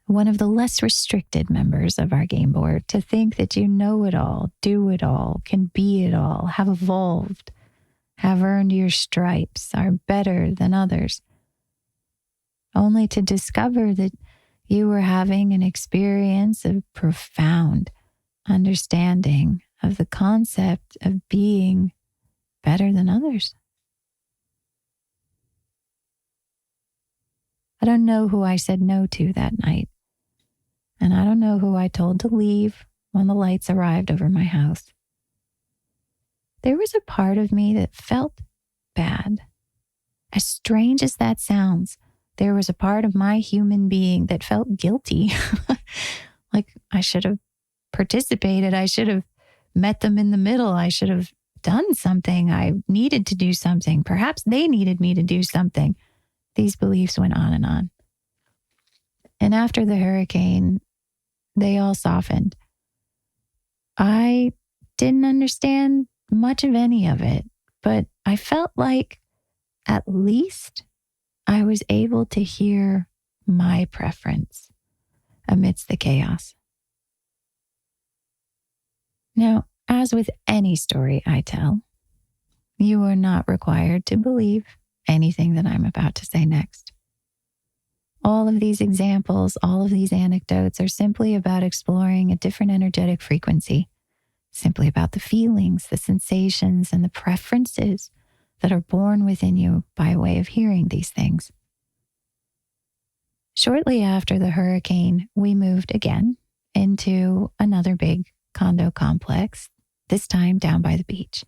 one of the less restricted members of our game board, to think that you know it all, do it all, can be it all, have evolved, have earned your stripes, are better than others, only to discover that you were having an experience of profound understanding of the concept of being better than others. I don't know who I said no to that night. And I don't know who I told to leave when the lights arrived over my house. There was a part of me that felt bad. As strange as that sounds, there was a part of my human being that felt guilty. Like I should have participated. I should have met them in the middle. I should have done something. I needed to do something. Perhaps they needed me to do something. These beliefs went on and on. And after the hurricane, they all softened. I didn't understand much of any of it, but I felt like at least I was able to hear my preference amidst the chaos. Now, as with any story I tell, you are not required to believe anything that I'm about to say next. All of these examples, all of these anecdotes are simply about exploring a different energetic frequency, simply about the feelings, the sensations, and the preferences that are born within you by way of hearing these things. Shortly after the hurricane, we moved again into another big condo complex, this time down by the beach.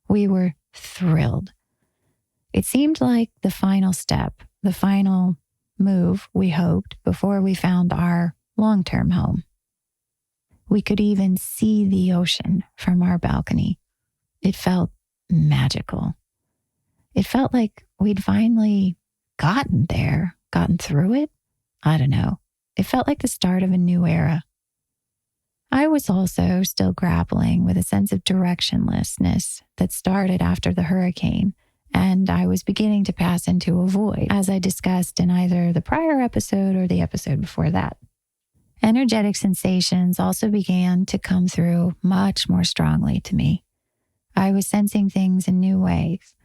We were thrilled. It seemed like the final step, the final move, we hoped, before we found our long-term home. We could even see the ocean from our balcony. It felt magical. It felt like we'd finally gotten there, gotten through it. I don't know. It felt like the start of a new era. I was also still grappling with a sense of directionlessness that started after the hurricane, and I was beginning to pass into a void, as I discussed in either the prior episode or the episode before that. Energetic sensations also began to come through much more strongly to me. I was sensing things in new ways.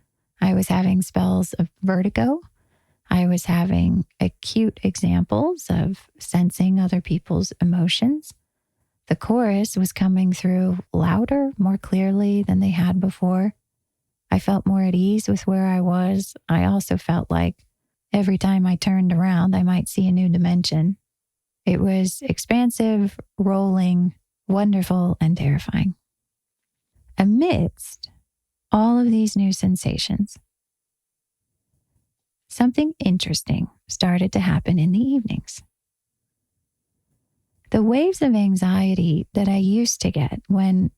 I was having spells of vertigo. I was having acute examples of sensing other people's emotions. The chorus was coming through louder, more clearly than they had before. I felt more at ease with where I was. I also felt like every time I turned around, I might see a new dimension. It was expansive, rolling, wonderful, and terrifying. Amidst all of these new sensations, something interesting started to happen in the evenings. The waves of anxiety that I used to get when,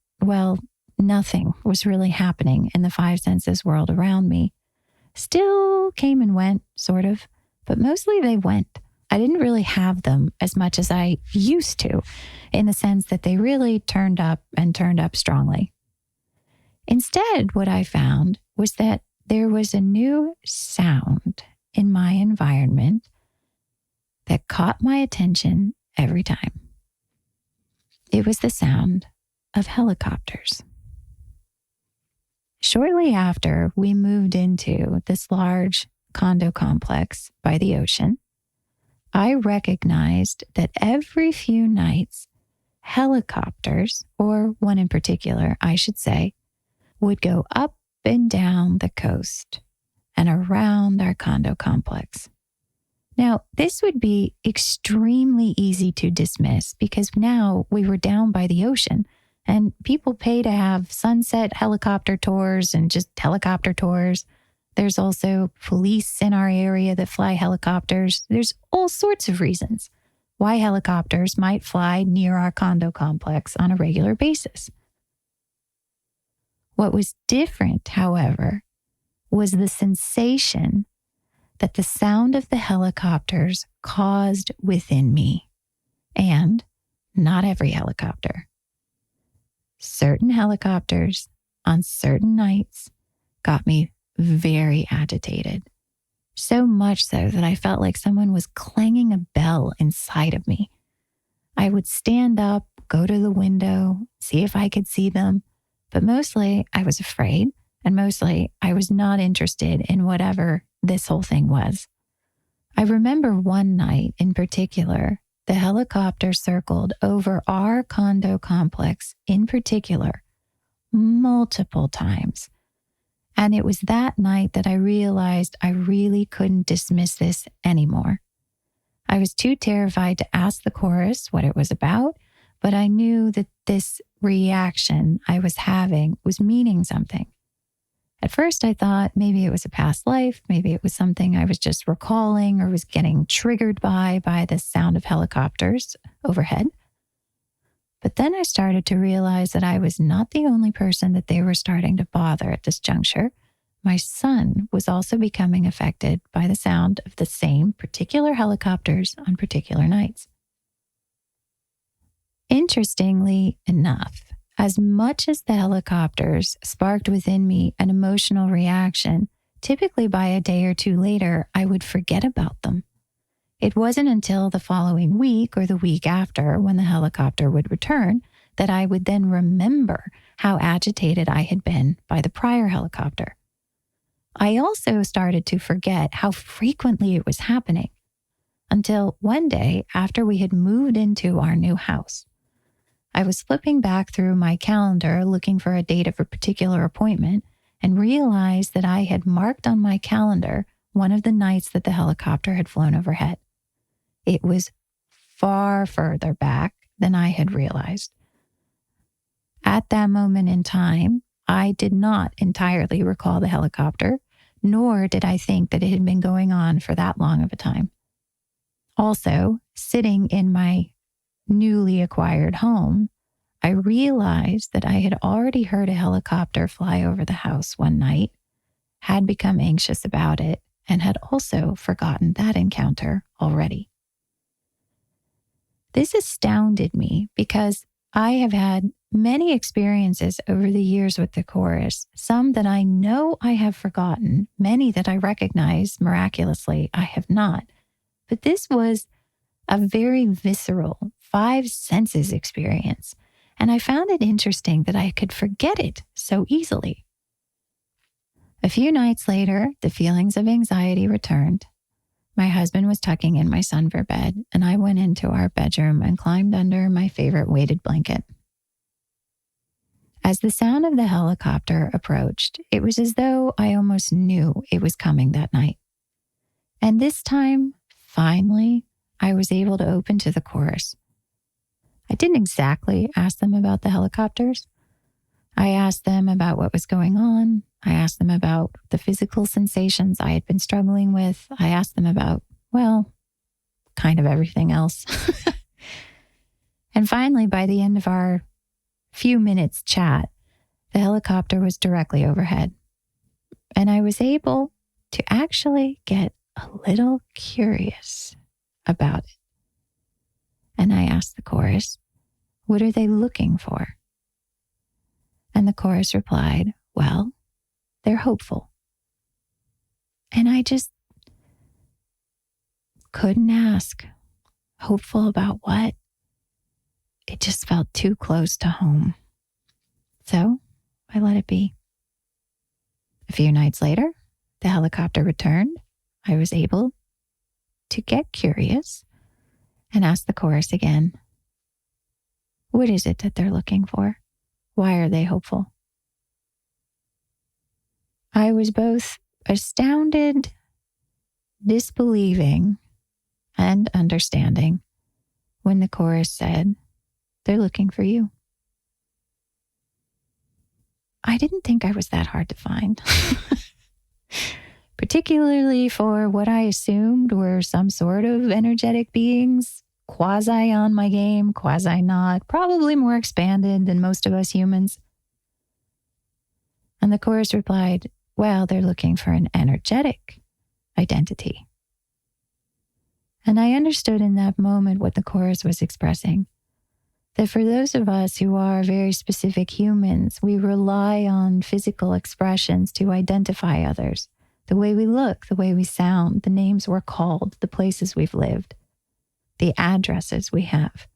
nothing was really happening in the five senses world around me still came and went, sort of, but mostly they went. I didn't really have them as much as I used to, in the sense that they really turned up strongly. Instead, what I found was that there was a new sound in my environment that caught my attention every time. It was the sound of helicopters. Shortly after we moved into this large condo complex by the ocean, I recognized that every few nights, helicopters, or one in particular, I should say, would go up and down the coast and around our condo complex. Now, this would be extremely easy to dismiss because now we were down by the ocean and people pay to have sunset helicopter tours and just helicopter tours. There's also police in our area that fly helicopters. There's all sorts of reasons why helicopters might fly near our condo complex on a regular basis. What was different, however, was the sensation that the sound of the helicopters caused within me, and not every helicopter. Certain helicopters on certain nights got me very agitated. So much so that I felt like someone was clanging a bell inside of me. I would stand up, go to the window, see if I could see them, but mostly I was afraid, and mostly I was not interested in whatever this whole thing was. I remember one night in particular, the helicopter circled over our condo complex in particular multiple times. And it was that night that I realized I really couldn't dismiss this anymore. I was too terrified to ask the chorus what it was about, but I knew that this reaction I was having was meaning something. At first, I thought maybe it was a past life, maybe it was something I was just recalling or was getting triggered by the sound of helicopters overhead. But then I started to realize that I was not the only person that they were starting to bother at this juncture. My son was also becoming affected by the sound of the same particular helicopters on particular nights. Interestingly enough, as much as the helicopters sparked within me an emotional reaction, typically by a day or two later, I would forget about them. It wasn't until the following week or the week after, when the helicopter would return, that I would then remember how agitated I had been by the prior helicopter. I also started to forget how frequently it was happening, until one day after we had moved into our new house. I was flipping back through my calendar looking for a date of a particular appointment and realized that I had marked on my calendar one of the nights that the helicopter had flown overhead. It was far further back than I had realized. At that moment in time, I did not entirely recall the helicopter, nor did I think that it had been going on for that long of a time. Also, sitting in my newly acquired home, I realized that I had already heard a helicopter fly over the house one night, had become anxious about it, and had also forgotten that encounter already. This astounded me because I have had many experiences over the years with the chorus, some that I know I have forgotten, many that I recognize miraculously I have not. But this was a very visceral, five senses experience, and I found it interesting that I could forget it so easily. A few nights later, the feelings of anxiety returned. My husband was tucking in my son for bed, and I went into our bedroom and climbed under my favorite weighted blanket. As the sound of the helicopter approached, it was as though I almost knew it was coming that night. And this time, finally, I was able to open to the chorus. I didn't exactly ask them about the helicopters. I asked them about what was going on. I asked them about the physical sensations I had been struggling with. I asked them about, well, kind of everything else. And finally, by the end of our few minutes chat, the helicopter was directly overhead. And I was able to actually get a little curious about it. And I asked the chorus, what are they looking for? And the chorus replied, well, they're hopeful. And I just couldn't ask. Hopeful about what? It just felt too close to home. So I let it be. A few nights later, the helicopter returned. I was able to get curious and ask the chorus again. What is it that they're looking for? Why are they hopeful? I was both astounded, disbelieving, and understanding when the chorus said, they're looking for you. I didn't think I was that hard to find, particularly for what I assumed were some sort of energetic beings, quasi on my game, quasi not, probably more expanded than most of us humans. And the chorus replied, well, they're looking for an energetic. identity. And I understood in that moment what the chorus was expressing. That for those of us who are very specific humans, we rely on physical expressions to identify others. The way we look, the way we sound, the names we're called, the places we've lived, the addresses we have.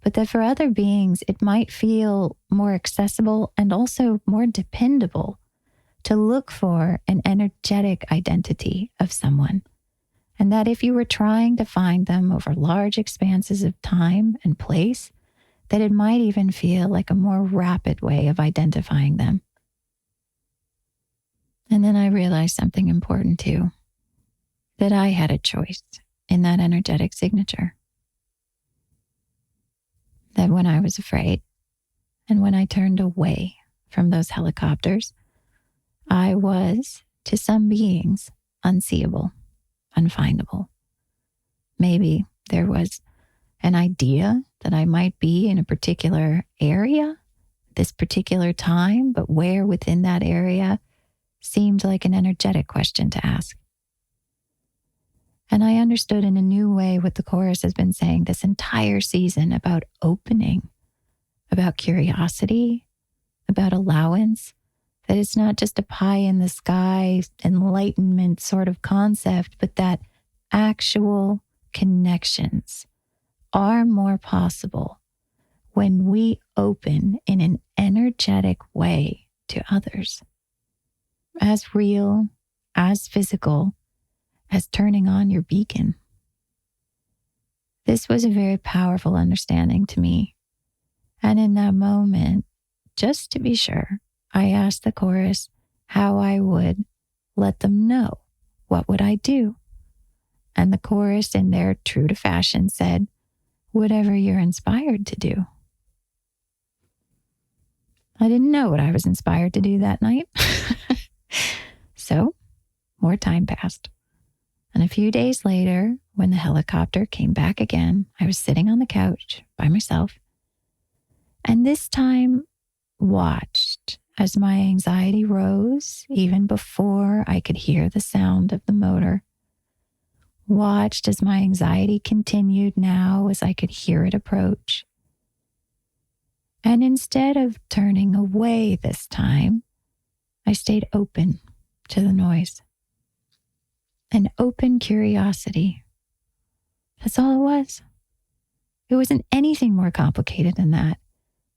But that for other beings, it might feel more accessible and also more dependable to look for an energetic identity of someone. And that if you were trying to find them over large expanses of time and place, that it might even feel like a more rapid way of identifying them. And then I realized something important too, that I had a choice in that energetic signature. That when I was afraid and when I turned away from those helicopters, I was, to some beings, unseeable, unfindable. Maybe there was an idea that I might be in a particular area, this particular time, but where within that area seemed like an energetic question to ask. And I understood in a new way what the chorus has been saying this entire season about opening, about curiosity, about allowance, that it's not just a pie in the sky, enlightenment sort of concept, but that actual connections are more possible when we open in an energetic way to others. As real, as physical, as turning on your beacon. This was a very powerful understanding to me. And in that moment, just to be sure, I asked the chorus how I would let them know. What would I do? And the chorus, in their true to fashion, said, whatever you're inspired to do. I didn't know what I was inspired to do that night. So, more time passed. And a few days later, when the helicopter came back again, I was sitting on the couch by myself. And this time, watched as my anxiety rose even before I could hear the sound of the motor. Watched as my anxiety continued now as I could hear it approach. And instead of turning away this time, I stayed open to the noise. An open curiosity. That's all it was. It wasn't anything more complicated than that.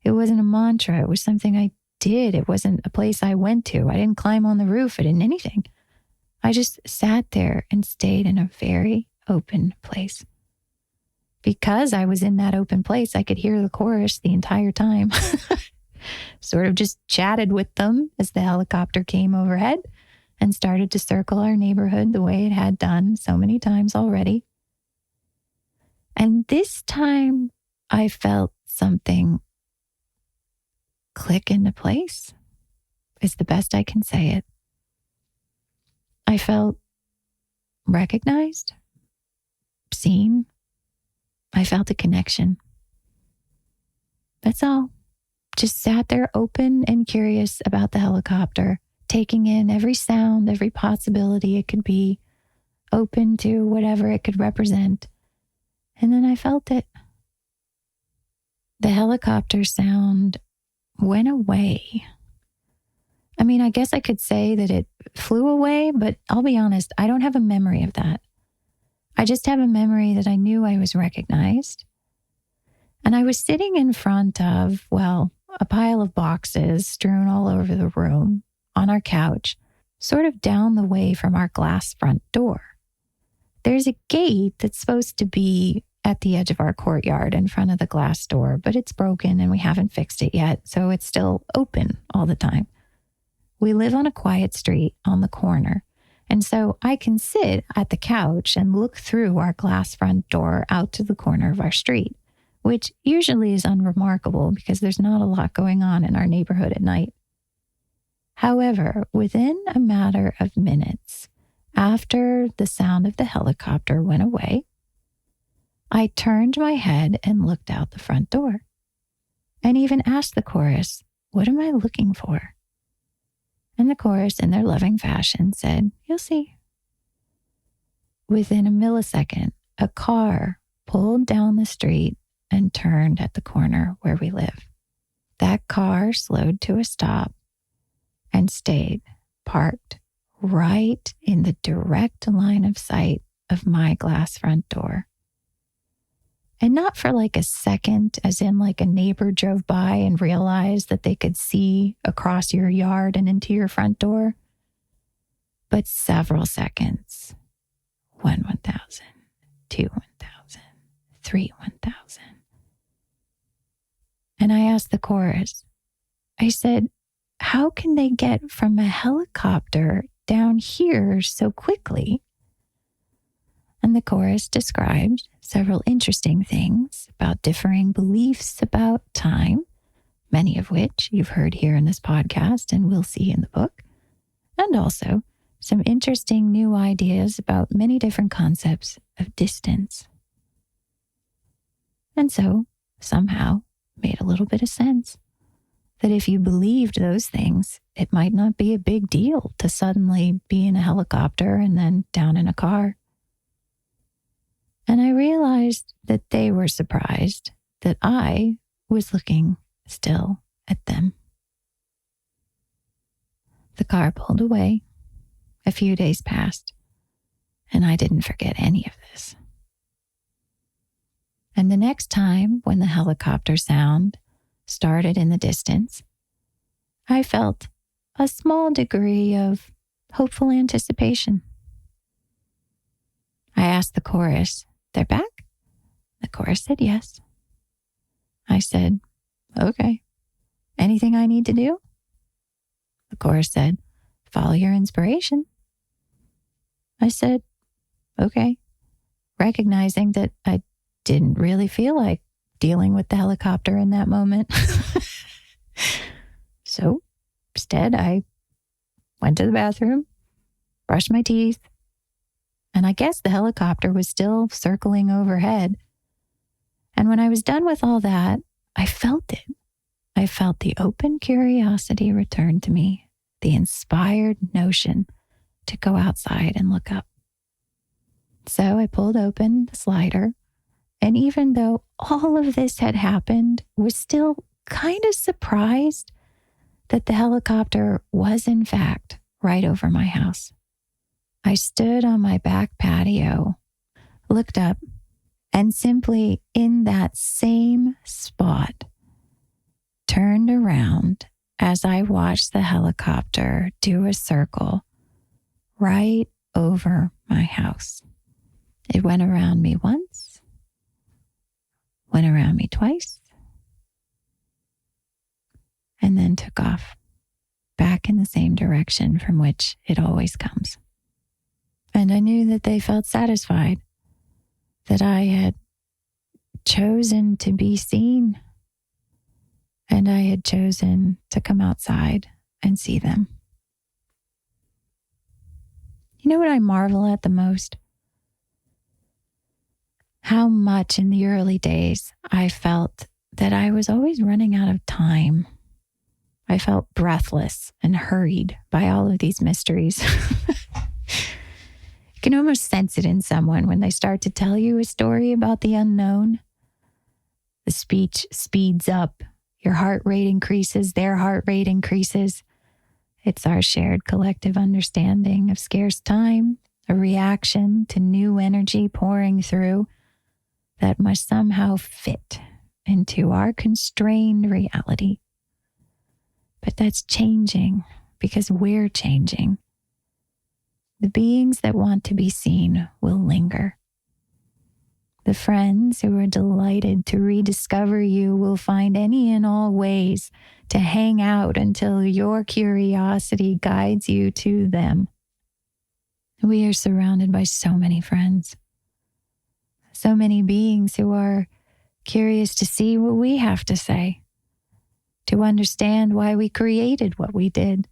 It wasn't a mantra. It was something I did. It wasn't a place I went to. I didn't climb on the roof. I didn't anything. I just sat there and stayed in a very open place. Because I was in that open place, I could hear the chorus the entire time. Sort of just chatted with them as the helicopter came overhead and started to circle our neighborhood the way it had done so many times already. And this time I felt something click into place. It's the best I can say it. I felt recognized, seen. I felt a connection. That's all. Just sat there open and curious about the helicopter, taking in every sound, every possibility it could be, open to whatever it could represent. And then I felt it. The helicopter sound went away. I mean, I guess I could say that it flew away, but I'll be honest, I don't have a memory of that. I just have a memory that I knew I was recognized. And I was sitting in front of, well, a pile of boxes strewn all over the room on our couch, sort of down the way from our glass front door. There's a gate that's supposed to be at the edge of our courtyard in front of the glass door, but it's broken and we haven't fixed it yet, so it's still open all the time. We live on a quiet street on the corner, and so I can sit at the couch and look through our glass front door out to the corner of our street, which usually is unremarkable because there's not a lot going on in our neighborhood at night. However, within a matter of minutes, after the sound of the helicopter went away, I turned my head and looked out the front door and even asked the chorus, what am I looking for? And the chorus, in their loving fashion, said, you'll see. within a millisecond, a car pulled down the street and turned at the corner where we live. That car slowed to a stop and stayed parked right in the direct line of sight of my glass front door. And not for like a second, as in like a neighbor drove by and realized that they could see across your yard and into your front door, but several seconds. 1,000, 2,000, 3,000. And I asked the chorus, I said, how can they get from a helicopter down here so quickly? And the chorus described several interesting things about differing beliefs about time, many of which you've heard here in this podcast and will see in the book, and also some interesting new ideas about many different concepts of distance. And so, somehow, made a little bit of sense that if you believed those things, it might not be a big deal to suddenly be in a helicopter and then down in a car. And I realized that they were surprised that I was looking still at them. The car pulled away. A few days passed, and I didn't forget any of this. And the next time when the helicopter sound started in the distance, I felt a small degree of hopeful anticipation. I asked the chorus, they're back? The chorus said yes. I said, okay. Anything I need to do? The chorus said, follow your inspiration. I said, okay, recognizing that I didn't really feel like dealing with the helicopter in that moment. So instead, I went to the bathroom, brushed my teeth, and I guess the helicopter was still circling overhead. And when I was done with all that, I felt it. I felt the open curiosity return to me, the inspired notion to go outside and look up. So I pulled open the slider, and even though all of this had happened, was still kind of surprised that the helicopter was in fact right over my house. I stood on my back patio, looked up, and simply in that same spot, turned around as I watched the helicopter do a circle right over my house. It went around me once, went around me twice, and then took off back in the same direction from which it always comes. And I knew that they felt satisfied that I had chosen to be seen, and I had chosen to come outside and see them. You know what I marvel at the most? How much in the early days I felt that I was always running out of time. I felt breathless and hurried by all of these mysteries. You can almost sense it in someone when they start to tell you a story about the unknown. The speech speeds up. Your heart rate increases. Their heart rate increases. It's our shared collective understanding of scarce time, a reaction to new energy pouring through that must somehow fit into our constrained reality. But that's changing because we're changing. The beings that want to be seen will linger. The friends who are delighted to rediscover you will find any and all ways to hang out until your curiosity guides you to them. We are surrounded by so many friends, so many beings who are curious to see what we have to say, to understand why we created what we did,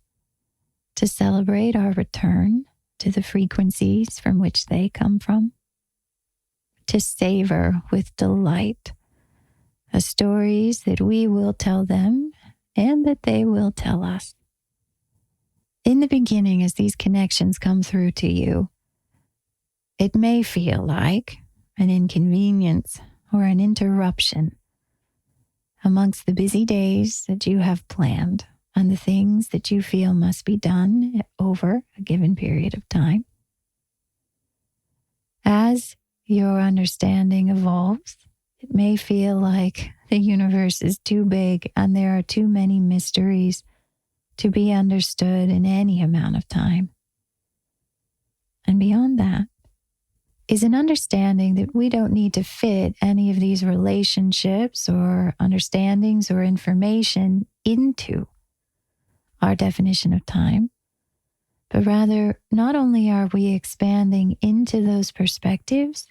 to celebrate our return to the frequencies from which they come from, to savor with delight the stories that we will tell them and that they will tell us. In the beginning, as these connections come through to you, It may feel like an inconvenience or an interruption amongst the busy days that you have planned and the things that you feel must be done over a given period of time. As your understanding evolves, it may feel like the universe is too big and there are too many mysteries to be understood in any amount of time. And beyond that is an understanding that we don't need to fit any of these relationships or understandings or information into our definition of time, but rather not only are we expanding into those perspectives,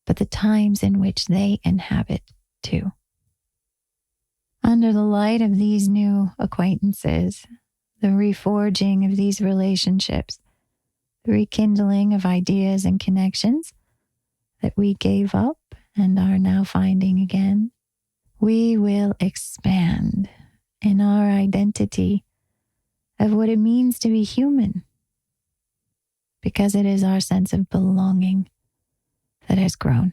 but the times in which they inhabit too. Under the light of these new acquaintances, the reforging of these relationships, the rekindling of ideas and connections that we gave up and are now finding again, we will expand in our identity of what it means to be human, because it is our sense of belonging that has grown.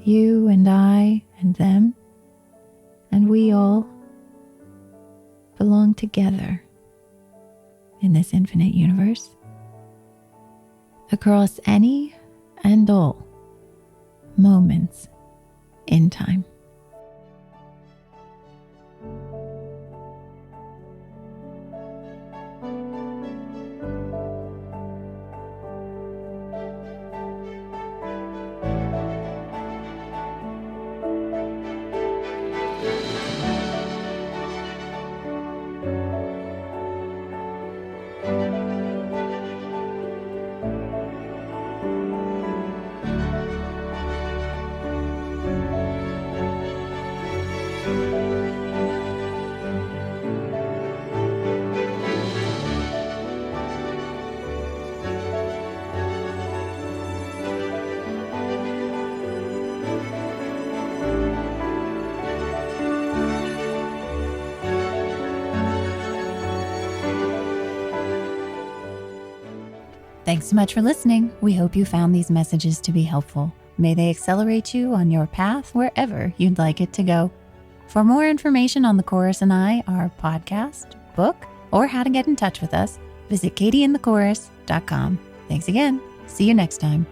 You and I and them and we all belong together in this infinite universe across any and all moments in time. Thanks so much for listening. We hope you found these messages to be helpful. May they accelerate you on your path wherever you'd like it to go. For more information on The Chorus and I, our podcast, book, or how to get in touch with us, visit katieandthechorus.com. Thanks again. See you next time.